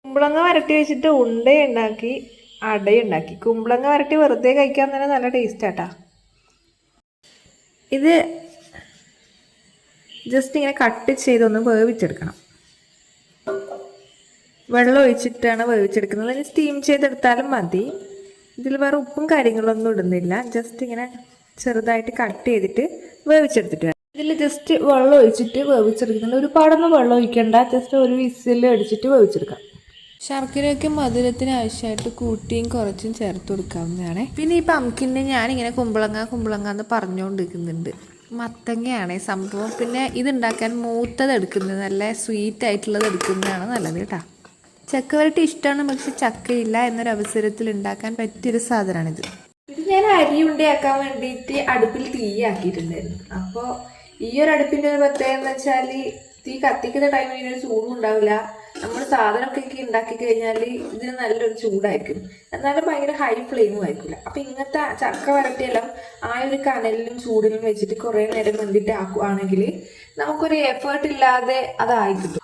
കുമ്പളങ്ങ വരട്ടി വെച്ചിട്ട് ഉണ്ടയുണ്ടാക്കി അടയുണ്ടാക്കി. കുമ്പളങ്ങ വരട്ടി വെറുതെ കഴിക്കാൻ തന്നെ നല്ല ടേസ്റ്റാട്ടാ. ഇത് ജസ്റ്റ് ഇങ്ങനെ കട്ട് ചെയ്തൊന്ന് വേവിച്ചെടുക്കണം. വെള്ളം ഒഴിച്ചിട്ടാണ് വേവിച്ചെടുക്കുന്നത്. അതിന് സ്റ്റീം ചെയ്തെടുത്താലും മതി. ഇതിൽ വേറെ ഉപ്പും കാര്യങ്ങളൊന്നും ഇടുന്നില്ല. ജസ്റ്റ് ഇങ്ങനെ ചെറുതായിട്ട് കട്ട് ചെയ്തിട്ട് വേവിച്ചെടുത്തിട്ട് വരാം. ഇതിൽ ജസ്റ്റ് വെള്ളം ഒഴിച്ചിട്ട് വേവിച്ചെടുക്കുന്നുണ്ട്. ഒരുപാടൊന്നും വെള്ളം ഒഴിക്കണ്ട. ജസ്റ്റ് ഒരു വിസിൽ അടിച്ചിട്ട് വേവിച്ചെടുക്കാം. ശർക്കരയൊക്കെ മധുരത്തിന് ആവശ്യമായിട്ട് കൂട്ടിയും കുറച്ചും ചേർത്ത് കൊടുക്കാവുന്നതാണ്. പിന്നെ ഈ പംകിന് ഞാനിങ്ങനെ കുമ്പളങ്ങ എന്ന് പറഞ്ഞുകൊണ്ടിരിക്കുന്നുണ്ട്. മത്തങ്ങയാണ് സംഭവം. പിന്നെ ഇതുണ്ടാക്കാൻ മൂത്തത് എടുക്കുന്നത്, നല്ല സ്വീറ്റ് ആയിട്ടുള്ളത് എടുക്കുന്നതാണ് നല്ലത് കേട്ടോ. ചക്ക വരട്ടി ഇഷ്ടമാണ്, പക്ഷെ ചക്കയില്ല എന്നൊരവസരത്തിൽ ഉണ്ടാക്കാൻ പറ്റിയൊരു സാധനമാണിത്. ഇത് ഞാൻ അരി ഉണ്ടയാക്കാൻ വേണ്ടിയിട്ട് അടുപ്പിൽ തീയാക്കിയിട്ടുണ്ടായിരുന്നു. അപ്പോൾ ഈ ഒരു അടുപ്പിൻ്റെ ഒരു പ്രത്യേകത എന്ന് വെച്ചാൽ തീ കത്തിക്കുന്ന ടൈമിൽ ഇതിനൊരു ചൂടും ഉണ്ടാവില്ല. നമ്മൾ സാധനമൊക്കെ ഉണ്ടാക്കി കഴിഞ്ഞാൽ ഇതിന് നല്ലൊരു ചൂടായിരിക്കും, എന്നാലും ഭയങ്കര ഹൈ ഫ്ലെയിമും ആയിരിക്കില്ല. അപ്പം ഇങ്ങനത്തെ ചക്ക വരട്ടിയെല്ലാം ആ ഒരു കനലിലും ചൂടിലും വെച്ചിട്ട് കുറേ നേരം വേണ്ടിയിട്ട് ആക്കുകയാണെങ്കിൽ നമുക്കൊരു എഫേർട്ട് ഇല്ലാതെ അതായി കിട്ടും.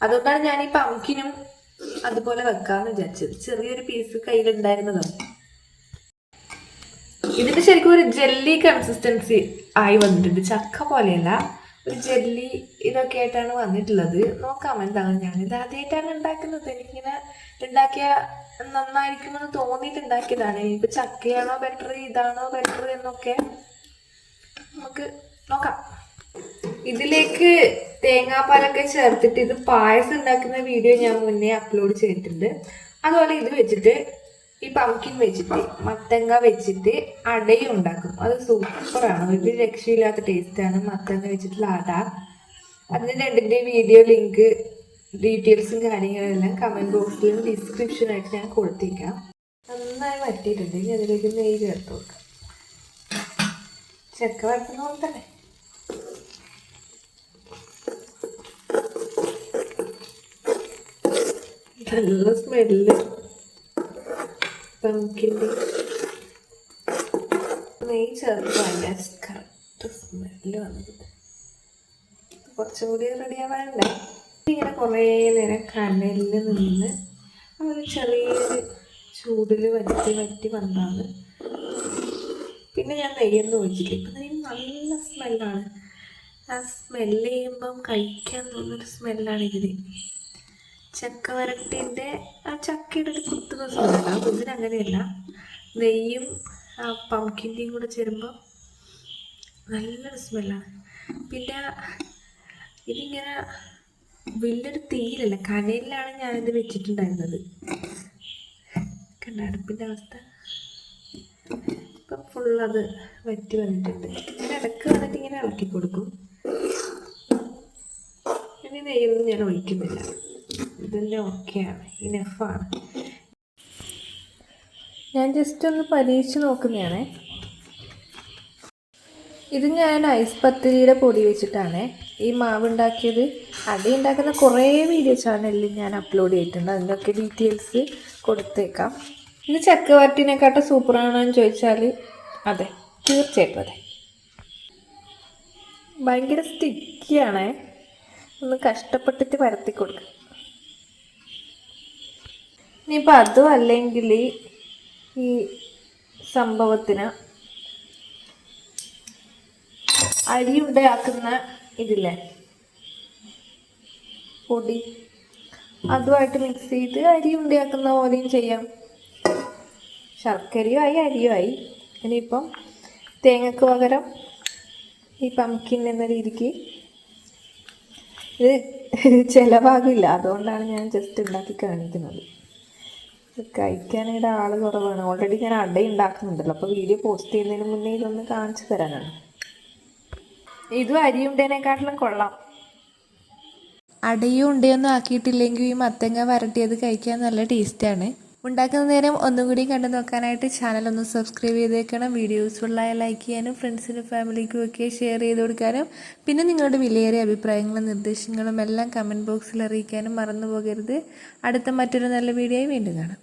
അതുകൊണ്ടാണ് ഞാൻ ഈ പംകിനും അതുപോലെ വെക്കാമെന്ന് വിചാരിച്ചത്. ചെറിയൊരു പീസ് കയ്യിലുണ്ടായിരുന്നതാണ്. ഇതിന്റെ ശരിക്കും ഒരു ജെല്ലി കൺസിസ്റ്റൻസി ആയി വന്നിട്ടുണ്ട്. ചക്ക പോലെയല്ല, ഒരു ജെല്ലി ഇതൊക്കെ ആയിട്ടാണ് വന്നിട്ടുള്ളത്. നോക്കാം എന്താണ്. ഞാനിത് ആദ്യമായിട്ടാണ് ഉണ്ടാക്കുന്നത്. എനിക്കിങ്ങനെ ഉണ്ടാക്കിയ നന്നായിരിക്കുമെന്ന് തോന്നിയിട്ട് ഉണ്ടാക്കിയതാണ്. ഇനിയിപ്പോൾ ചക്കയാണോ ബെറ്റർ, ഇതാണോ ബെറ്റർ എന്നൊക്കെ നമുക്ക് നോക്കാം. ഇതിലേക്ക് തേങ്ങാപ്പാലൊക്കെ ചേർത്തിട്ട് ഇത് പായസം ഉണ്ടാക്കുന്ന വീഡിയോ ഞാൻ മുന്നേ അപ്ലോഡ് ചെയ്തിട്ടുണ്ട്. അതുപോലെ ഇത് വെച്ചിട്ട് ഈ പംകിൻ വെച്ചിട്ട് മത്തങ്ങ വെച്ചിട്ട് അടയും ഉണ്ടാക്കും. അത് സൂപ്പറാണ്, ഒരു രക്ഷയില്ലാത്ത ടേസ്റ്റാണ് മത്തങ്ങ വെച്ചിട്ടുള്ള അട. അതിന് രണ്ടിൻ്റെ വീഡിയോ ലിങ്ക് ഡീറ്റെയിൽസും കാര്യങ്ങളെല്ലാം കമൻറ്റ് ബോക്സിലും ഡിസ്ക്രിപ്ഷനായിട്ട് ഞാൻ കൊടുത്തേക്കാം. നന്നായി വറ്റിയിട്ടുണ്ട്. ഇനി അതിലേക്ക് നെയ്യ് ചേർത്ത് കൊടുക്കാം. ചക്ക വറുക്കുന്ന പോലെ തന്നെ. നല്ല സ്മെല്ല്. പംകിൻ്റെ നെയ്യ് ചേർത്ത് കറക്റ്റ് സ്മെല്ല് വന്നത്. കുറച്ചും കൂടി റെഡിയാവാനുണ്ട്. ഇങ്ങനെ കുറേ നേരം കനലിൽ നിന്ന് ഒരു ചെറിയൊരു ചൂടിൽ വറ്റി വന്നാണ്. പിന്നെ ഞാൻ നെയ്യൊന്നും ഒഴിച്ചില്ല. ഇപ്പം നെയ്യ് നല്ല സ്മെല്ലാണ്. ആ സ്മെല്ല് ചെയ്യുമ്പം കഴിക്കാൻ തോന്നുന്നൊരു സ്മെല്ലാണ് ഇതിന്. ചക്ക വരട്ടിൻ്റെ ആ ചക്കയുടെ ഒരു കുത്തുന്ന സ്മെല്ലുണ്ടാവും. ഇതിനങ്ങനെയല്ല. നെയ്യും ആ പംകിൻ്റെയും കൂടെ ചേരുമ്പോൾ നല്ലൊരു സ്മെല്ലാണ്. പിന്നെ ഇതിങ്ങനെ വലിയൊരു തീയിലല്ല, കനലിലാണ് ഞാനിത് വെച്ചിട്ടുണ്ടായിരുന്നത്. കണ്ട അടുപ്പിൻ്റെ അവസ്ഥ. ഇപ്പം ഫുള്ളത് വറ്റി വന്നിട്ടുണ്ട്. ഇങ്ങനെ ഇടയ്ക്ക് വന്നിട്ട് ഇങ്ങനെ ഇളക്കി കൊടുക്കും. ഇനി നെയ്യൊന്നും ഞാൻ ഒഴിക്കുന്നില്ല. ഇതെല്ലാം ഓക്കെയാണ്, ഇനഫാണ്. ഞാൻ ജസ്റ്റ് ഒന്ന് പരീക്ഷിച്ച് നോക്കുന്നതാണ്. ഇത് ഞാൻ ഐസ് പത്തിരിയുടെ പൊടി വെച്ചിട്ടാണ് ഈ മാവ് ഉണ്ടാക്കിയത്. അട ഉണ്ടാക്കുന്ന കുറേ വീഡിയോ ചാനലിൽ ഞാൻ അപ്ലോഡ് ചെയ്തിട്ടുണ്ട്. അതിൻ്റെയൊക്കെ ഡീറ്റെയിൽസ് കൊടുത്തേക്കാം. ഇത് ചക്ക വരട്ടിനെക്കാട്ടും സൂപ്പറാണോ എന്ന് ചോദിച്ചാൽ അതെ, തീർച്ചയായിട്ടും അതെ. ഭയങ്കര സ്റ്റിക്കിയാണ്. ഒന്ന് കഷ്ടപ്പെട്ടിട്ട് പരത്തി കൊടുക്കുക. ഇനിയിപ്പോൾ അതും അല്ലെങ്കിൽ ഈ സംഭവത്തിന് അരി ഉണ്ടാക്കുന്ന ഇതില്ലേ പൊടി, അതുമായിട്ട് മിക്സ് ചെയ്ത് അരി ഉണ്ടാക്കുന്ന പോലെയും ചെയ്യാം. ശർക്കരയും ആയി അരിയും ആയി. ഇനിയിപ്പം തേങ്ങക്ക് പകരം ഈ പംകിൻ എന്ന രീതിക്ക് ഇത് ചിലവാകില്ല. അതുകൊണ്ടാണ് ഞാൻ ജസ്റ്റ് ഉണ്ടാക്കി കാണിക്കുന്നത്. കഴിക്കാനായിട്ട് ആൾ കുറവാണ്. ഓൾറെഡി ഞാൻ അട ഉണ്ടാക്കുന്നുണ്ടല്ലോ, അപ്പോൾ വീഡിയോ പോസ്റ്റ് ചെയ്യുന്നതിന് മുന്നേ ഇതൊന്ന് കാണിച്ചു തരാനാണ്. ഇതും അരിയുണ്ടേനേക്കാട്ടിലും കൊള്ളാം. അടയും ഉണ്ടയൊന്നും ആക്കിയിട്ടില്ലെങ്കിൽ ഈ മത്തങ്ങ വരട്ടിയത് കഴിക്കാൻ നല്ല ടേസ്റ്റാണ്. ഉണ്ടാക്കുന്ന നേരം ഒന്നും കൂടി കണ്ടു നോക്കാനായിട്ട് ചാനൽ ഒന്ന് സബ്സ്ക്രൈബ് ചെയ്തേക്കണം. വീഡിയോ യൂസ്ഫുള്ളായ ലൈക്ക് ചെയ്യാനും ഫ്രണ്ട്സിനും ഫാമിലിക്കും ഒക്കെ ഷെയർ ചെയ്ത് കൊടുക്കാനും പിന്നെ നിങ്ങളുടെ വിലയേറിയ അഭിപ്രായങ്ങളും നിർദ്ദേശങ്ങളും എല്ലാം കമൻറ്റ് ബോക്സിൽ അറിയിക്കാനും മറന്നു പോകരുത്. അടുത്ത മറ്റൊരു നല്ല വീഡിയോയിൽ വീണ്ടും കാണാം.